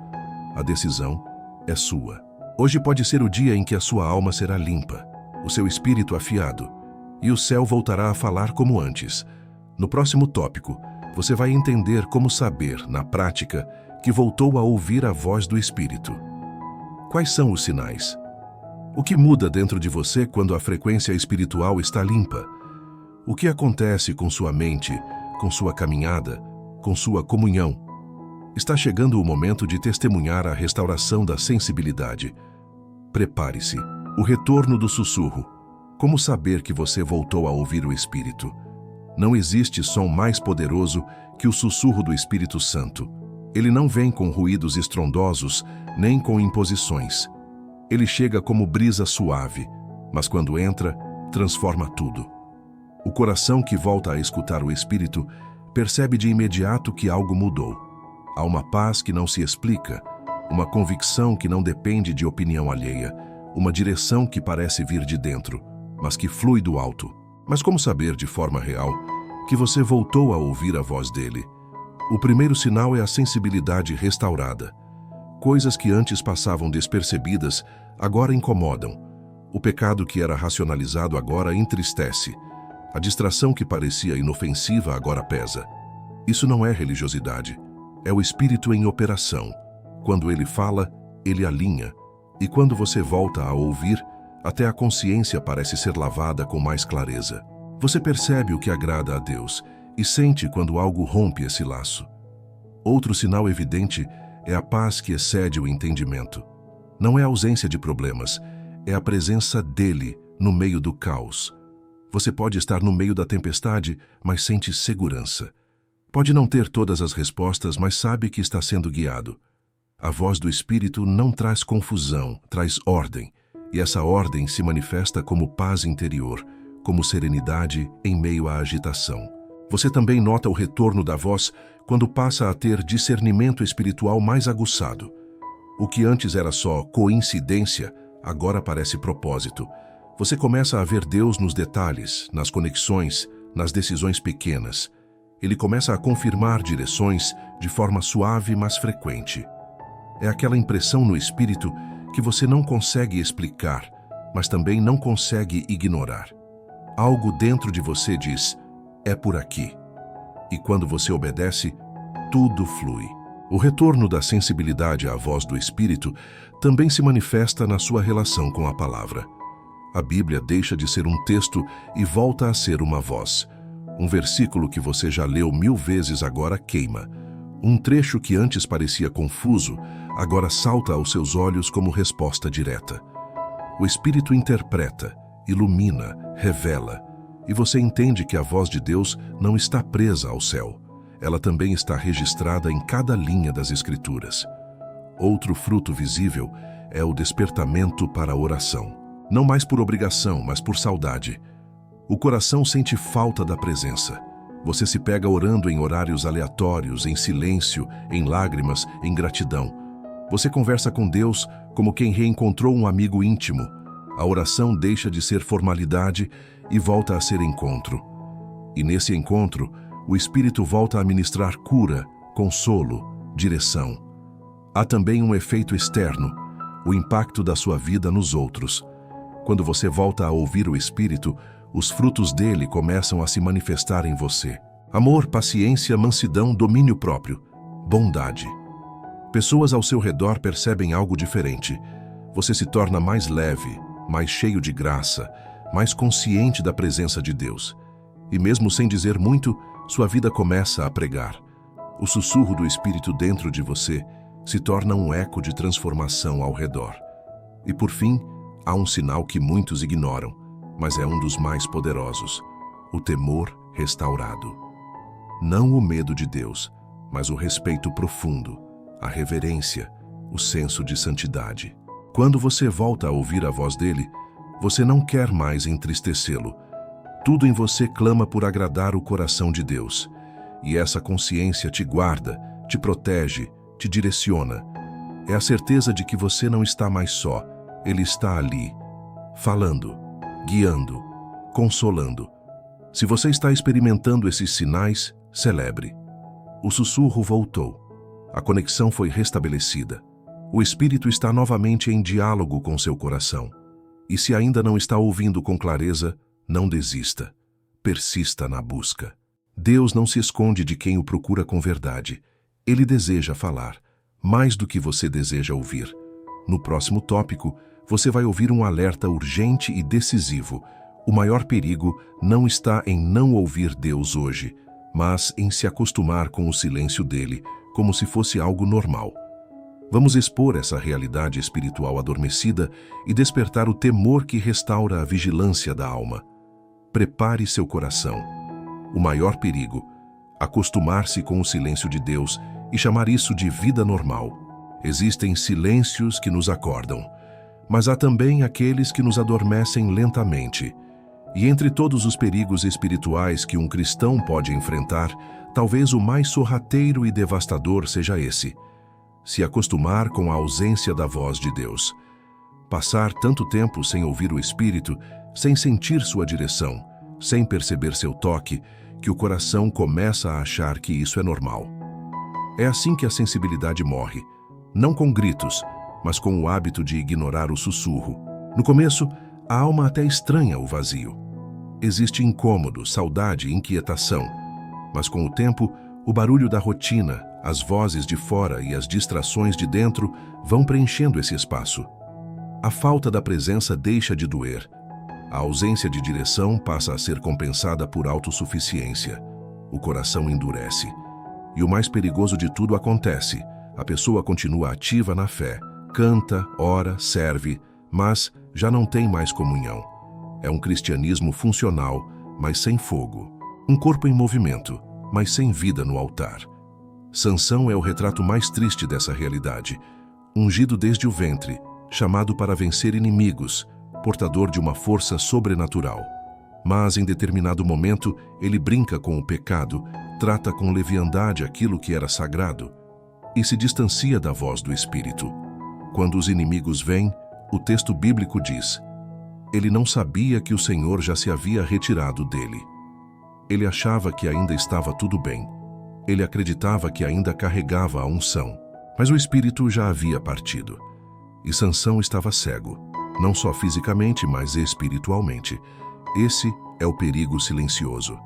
A decisão é sua. Hoje pode ser o dia em que a sua alma será limpa, o seu espírito afiado, e o céu voltará a falar como antes. No próximo tópico, você vai entender como saber, na prática, que voltou a ouvir a voz do Espírito. Quais são os sinais? O que muda dentro de você quando a frequência espiritual está limpa? O que acontece com sua mente, com sua caminhada, com sua comunhão? Está chegando o momento de testemunhar a restauração da sensibilidade. Prepare-se. O retorno do sussurro. Como saber que você voltou a ouvir o Espírito? Não existe som mais poderoso que o sussurro do Espírito Santo. Ele não vem com ruídos estrondosos, nem com imposições. Ele chega como brisa suave, mas quando entra, transforma tudo. O coração que volta a escutar o Espírito percebe de imediato que algo mudou. Há uma paz que não se explica, uma convicção que não depende de opinião alheia, uma direção que parece vir de dentro, mas que flui do alto. Mas como saber de forma real que você voltou a ouvir a voz dele? O primeiro sinal é a sensibilidade restaurada. Coisas que antes passavam despercebidas agora incomodam. O pecado que era racionalizado agora entristece. A distração que parecia inofensiva agora pesa. Isso não é religiosidade. É o Espírito em operação. Quando ele fala, ele alinha. E quando você volta a ouvir, até a consciência parece ser lavada com mais clareza. Você percebe o que agrada a Deus e sente quando algo rompe esse laço. Outro sinal evidente é a paz que excede o entendimento. Não é a ausência de problemas, é a presença dele no meio do caos. Você pode estar no meio da tempestade, mas sente segurança. Pode não ter todas as respostas, mas sabe que está sendo guiado. A voz do Espírito não traz confusão, traz ordem. E essa ordem se manifesta como paz interior, como serenidade em meio à agitação. Você também nota o retorno da voz quando passa a ter discernimento espiritual mais aguçado. O que antes era só coincidência, agora parece propósito. Você começa a ver Deus nos detalhes, nas conexões, nas decisões pequenas. Ele começa a confirmar direções de forma suave, mas frequente. É aquela impressão no espírito que você não consegue explicar, mas também não consegue ignorar. Algo dentro de você diz, é por aqui. E quando você obedece, tudo flui. O retorno da sensibilidade à voz do Espírito também se manifesta na sua relação com a palavra. A Bíblia deixa de ser um texto e volta a ser uma voz. Um versículo que você já leu 1000 vezes agora queima. Um trecho que antes parecia confuso, agora salta aos seus olhos como resposta direta. O Espírito interpreta, ilumina, revela, e você entende que a voz de Deus não está presa ao céu. Ela também está registrada em cada linha das Escrituras. Outro fruto visível é o despertamento para a oração. Não mais por obrigação, mas por saudade. O coração sente falta da presença. Você se pega orando em horários aleatórios, em silêncio, em lágrimas, em gratidão. Você conversa com Deus como quem reencontrou um amigo íntimo. A oração deixa de ser formalidade e volta a ser encontro. E nesse encontro, o Espírito volta a ministrar cura, consolo, direção. Há também um efeito externo, o impacto da sua vida nos outros. Quando você volta a ouvir o Espírito, os frutos dele começam a se manifestar em você. Amor, paciência, mansidão, domínio próprio, bondade. Pessoas ao seu redor percebem algo diferente. Você se torna mais leve, mais cheio de graça, mais consciente da presença de Deus. E mesmo sem dizer muito, sua vida começa a pregar. O sussurro do Espírito dentro de você se torna um eco de transformação ao redor. E por fim, há um sinal que muitos ignoram, mas é um dos mais poderosos: o temor restaurado. Não o medo de Deus, mas o respeito profundo, a reverência, o senso de santidade. Quando você volta a ouvir a voz dele, você não quer mais entristecê-lo. Tudo em você clama por agradar o coração de Deus. E essa consciência te guarda, te protege, te direciona. É a certeza de que você não está mais só. Ele está ali, falando, guiando, consolando. Se você está experimentando esses sinais, celebre. O sussurro voltou. A conexão foi restabelecida. O Espírito está novamente em diálogo com seu coração. E se ainda não está ouvindo com clareza, não desista. Persista na busca. Deus não se esconde de quem o procura com verdade. Ele deseja falar, mais do que você deseja ouvir. No próximo tópico, você vai ouvir um alerta urgente e decisivo. O maior perigo não está em não ouvir Deus hoje, mas em se acostumar com o silêncio dele, como se fosse algo normal. Vamos expor essa realidade espiritual adormecida e despertar o temor que restaura a vigilância da alma. Prepare seu coração. O maior perigo, acostumar-se com o silêncio de Deus e chamar isso de vida normal. Existem silêncios que nos acordam, mas há também aqueles que nos adormecem lentamente. E entre todos os perigos espirituais que um cristão pode enfrentar, talvez o mais sorrateiro e devastador seja esse: se acostumar com a ausência da voz de Deus. Passar tanto tempo sem ouvir o Espírito, sem sentir sua direção, sem perceber seu toque, que o coração começa a achar que isso é normal. É assim que a sensibilidade morre, não com gritos, mas com o hábito de ignorar o sussurro. No começo, a alma até estranha o vazio. Existe incômodo, saudade e inquietação, mas com o tempo, o barulho da rotina, as vozes de fora e as distrações de dentro vão preenchendo esse espaço. A falta da presença deixa de doer. A ausência de direção passa a ser compensada por autossuficiência. O coração endurece. E o mais perigoso de tudo acontece: a pessoa continua ativa na fé, canta, ora, serve, mas já não tem mais comunhão. É um cristianismo funcional, mas sem fogo. Um corpo em movimento, mas sem vida no altar. Sansão é o retrato mais triste dessa realidade. Ungido desde o ventre, chamado para vencer inimigos, portador de uma força sobrenatural. Mas, em determinado momento, ele brinca com o pecado, trata com leviandade aquilo que era sagrado e se distancia da voz do Espírito. Quando os inimigos vêm, o texto bíblico diz: ele não sabia que o Senhor já se havia retirado dele. Ele achava que ainda estava tudo bem. Ele acreditava que ainda carregava a unção, mas o Espírito já havia partido. E Sansão estava cego, não só fisicamente, mas espiritualmente. Esse é o perigo silencioso.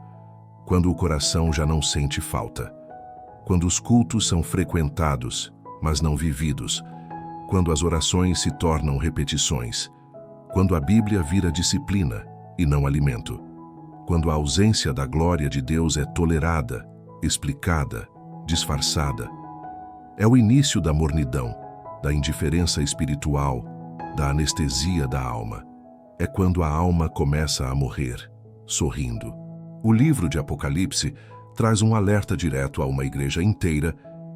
Quando o coração já não sente falta. Quando os cultos são frequentados, mas não vividos. Quando as orações se tornam repetições. Quando a Bíblia vira disciplina e não alimento. Quando a ausência da glória de Deus é tolerada, explicada, disfarçada. É o início da mornidão, da indiferença espiritual, da anestesia da alma. É quando a alma começa a morrer, sorrindo. O livro de Apocalipse traz um alerta direto a uma igreja inteira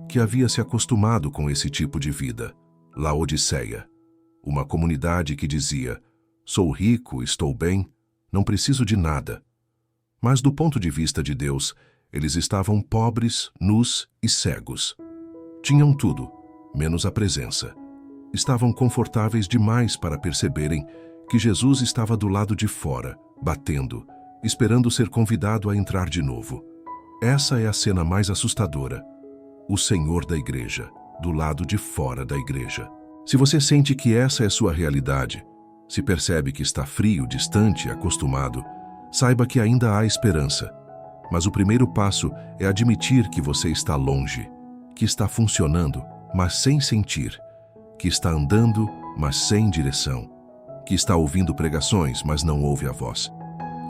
que havia se acostumado com esse tipo de vida. Laodiceia, uma comunidade que dizia: sou rico, estou bem, não preciso de nada. Mas do ponto de vista de Deus, eles estavam pobres, nus e cegos. Tinham tudo: menos a presença. Estavam confortáveis demais para perceberem que Jesus estava do lado de fora, batendo, esperando ser convidado a entrar de novo. Essa é a cena mais assustadora. O Senhor da igreja, do lado de fora da igreja. Se você sente que essa é sua realidade, se percebe que está frio, distante, acostumado, saiba que ainda há esperança. Mas o primeiro passo é admitir que você está longe, que está funcionando, mas sem sentir, que está andando, mas sem direção, que está ouvindo pregações, mas não ouve a voz,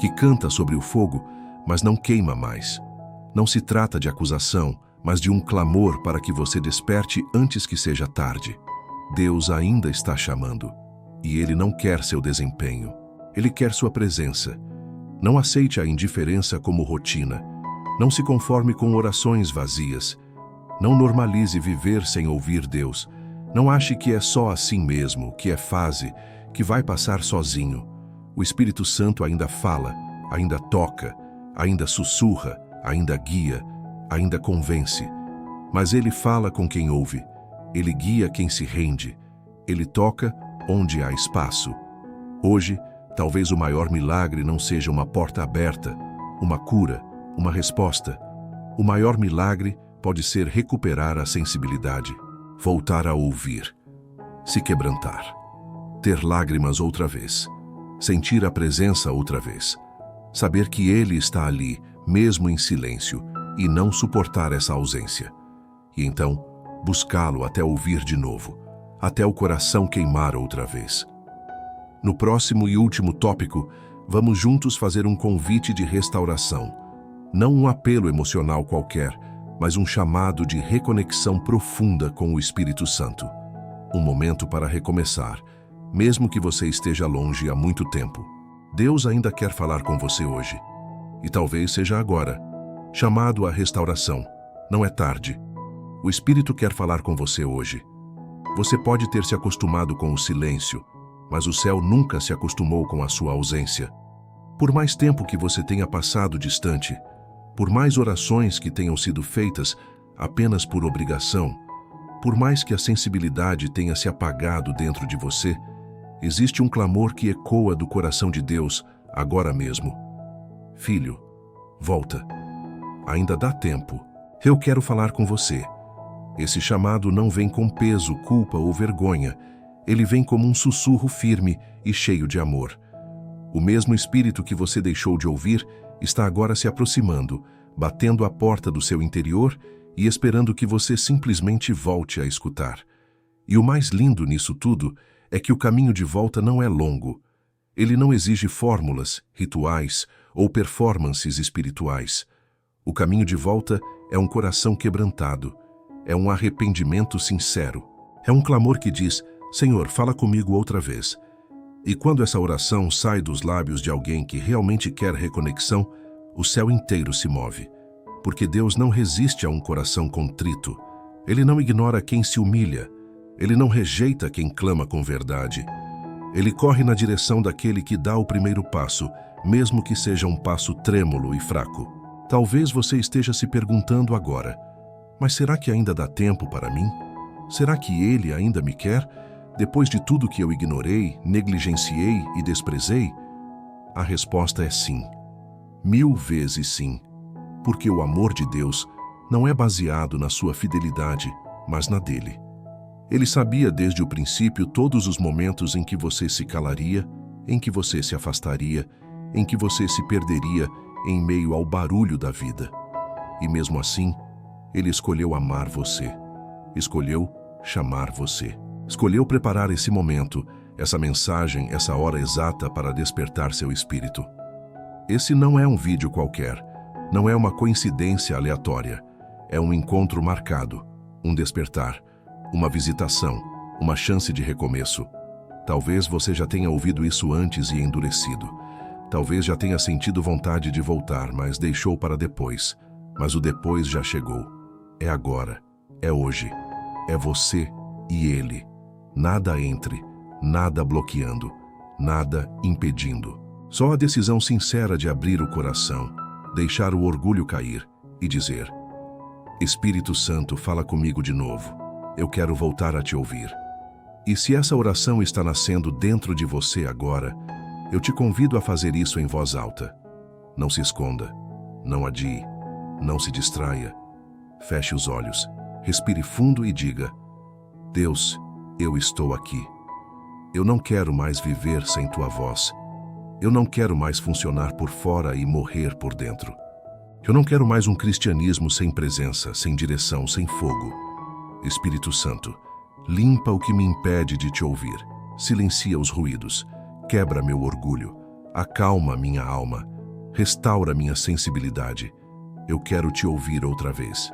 que canta sobre o fogo, mas não queima mais. Não se trata de acusação, mas de um clamor para que você desperte antes que seja tarde. Deus ainda está chamando, e Ele não quer seu desempenho. Ele quer sua presença. Não aceite a indiferença como rotina. Não se conforme com orações vazias. Não normalize viver sem ouvir Deus. Não ache que é só assim mesmo, que é fase, que vai passar sozinho. O Espírito Santo ainda fala, ainda toca, ainda sussurra, ainda guia, ainda convence. Mas Ele fala com quem ouve. Ele guia quem se rende. Ele toca onde há espaço. Hoje, talvez o maior milagre não seja uma porta aberta, uma cura, uma resposta. O maior milagre pode ser recuperar a sensibilidade, voltar a ouvir, se quebrantar, ter lágrimas outra vez, sentir a presença outra vez, saber que Ele está ali, mesmo em silêncio, e não suportar essa ausência. E então, buscá-lo até ouvir de novo, até o coração queimar outra vez. No próximo e último tópico, vamos juntos fazer um convite de restauração. Não um apelo emocional qualquer, mas um chamado de reconexão profunda com o Espírito Santo. Um momento para recomeçar, mesmo que você esteja longe há muito tempo. Deus ainda quer falar com você hoje. E talvez seja agora. Chamado à restauração. Não é tarde. O Espírito quer falar com você hoje. Você pode ter se acostumado com o silêncio, mas o céu nunca se acostumou com a sua ausência. Por mais tempo que você tenha passado distante, por mais orações que tenham sido feitas apenas por obrigação, por mais que a sensibilidade tenha se apagado dentro de você, existe um clamor que ecoa do coração de Deus agora mesmo. Filho, volta. Ainda dá tempo. Eu quero falar com você. Esse chamado não vem com peso, culpa ou vergonha. Ele vem como um sussurro firme e cheio de amor. O mesmo Espírito que você deixou de ouvir está agora se aproximando, batendo à porta do seu interior e esperando que você simplesmente volte a escutar. E o mais lindo nisso tudo é que o caminho de volta não é longo. Ele não exige fórmulas, rituais ou performances espirituais. O caminho de volta é um coração quebrantado, é um arrependimento sincero, é um clamor que diz: Senhor, fala comigo outra vez. E quando essa oração sai dos lábios de alguém que realmente quer reconexão, o céu inteiro se move. Porque Deus não resiste a um coração contrito. Ele não ignora quem se humilha. Ele não rejeita quem clama com verdade. Ele corre na direção daquele que dá o primeiro passo, mesmo que seja um passo trêmulo e fraco. Talvez você esteja se perguntando agora: mas será que ainda dá tempo para mim? Será que Ele ainda me quer? Depois de tudo que eu ignorei, negligenciei e desprezei? A resposta é sim. 1000 vezes sim. Porque o amor de Deus não é baseado na sua fidelidade, mas na dele. Ele sabia desde o princípio todos os momentos em que você se calaria, em que você se afastaria, em que você se perderia em meio ao barulho da vida. E mesmo assim, Ele escolheu amar você. Escolheu chamar você. Escolheu preparar esse momento, essa mensagem, essa hora exata para despertar seu espírito. Esse não é um vídeo qualquer, não é uma coincidência aleatória. É um encontro marcado, um despertar, uma visitação, uma chance de recomeço. Talvez você já tenha ouvido isso antes e endurecido. Talvez já tenha sentido vontade de voltar, mas deixou para depois. Mas o depois já chegou. É agora, é hoje, é você e Ele. Nada entre, nada bloqueando, nada impedindo. Só a decisão sincera de abrir o coração, deixar o orgulho cair e dizer: Espírito Santo, fala comigo de novo. eu quero voltar a te ouvir. E se essa oração está nascendo dentro de você agora, eu te convido a fazer isso em voz alta. Não se esconda, não adie, não se distraia. Feche os olhos, respire fundo e diga: Deus, eu estou aqui. Eu não quero mais viver sem tua voz. Eu não quero mais funcionar por fora e morrer por dentro. Eu não quero mais um cristianismo sem presença, sem direção, sem fogo. Espírito Santo, limpa o que me impede de te ouvir. Silencia os ruídos. Quebra meu orgulho. Acalma minha alma. Restaura minha sensibilidade. Eu quero te ouvir outra vez.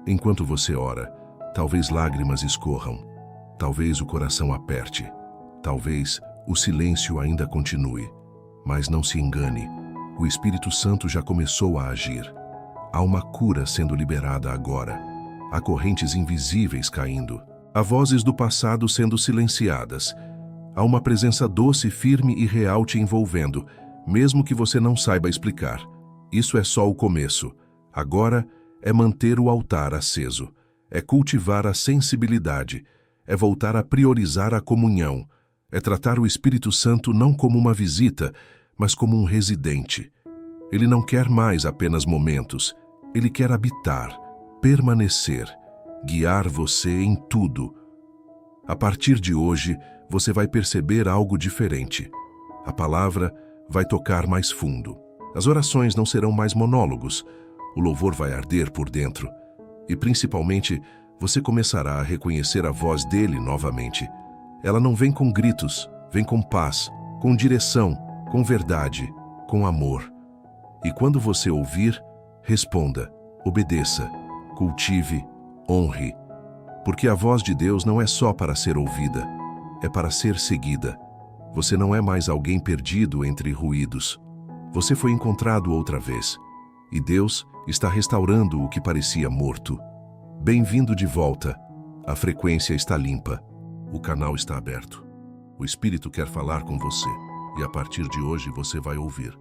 Enquanto você ora, talvez lágrimas escorram. Talvez o coração aperte. Talvez o silêncio ainda continue. Mas não se engane, o Espírito Santo já começou a agir. Há uma cura sendo liberada agora. Há correntes invisíveis caindo. Há vozes do passado sendo silenciadas. Há uma presença doce, firme e real te envolvendo, mesmo que você não saiba explicar. Isso é só o começo. Agora é manter o altar aceso. É cultivar a sensibilidade. É voltar a priorizar a comunhão. É tratar o Espírito Santo não como uma visita, mas como um residente. Ele não quer mais apenas momentos. Ele quer habitar, permanecer, guiar você em tudo. A partir de hoje, você vai perceber algo diferente. A palavra vai tocar mais fundo. As orações não serão mais monólogos. O louvor vai arder por dentro. E, principalmente, você começará a reconhecer a voz dele novamente. Ela não vem com gritos, vem com paz, com direção, com verdade, com amor. E quando você ouvir, responda, obedeça, cultive, honre. Porque a voz de Deus não é só para ser ouvida, é para ser seguida. Você não é mais alguém perdido entre ruídos. Você foi encontrado outra vez. E Deus está restaurando o que parecia morto. Bem-vindo de volta. A frequência está limpa. O canal está aberto. O Espírito quer falar com você, e a partir de hoje você vai ouvir.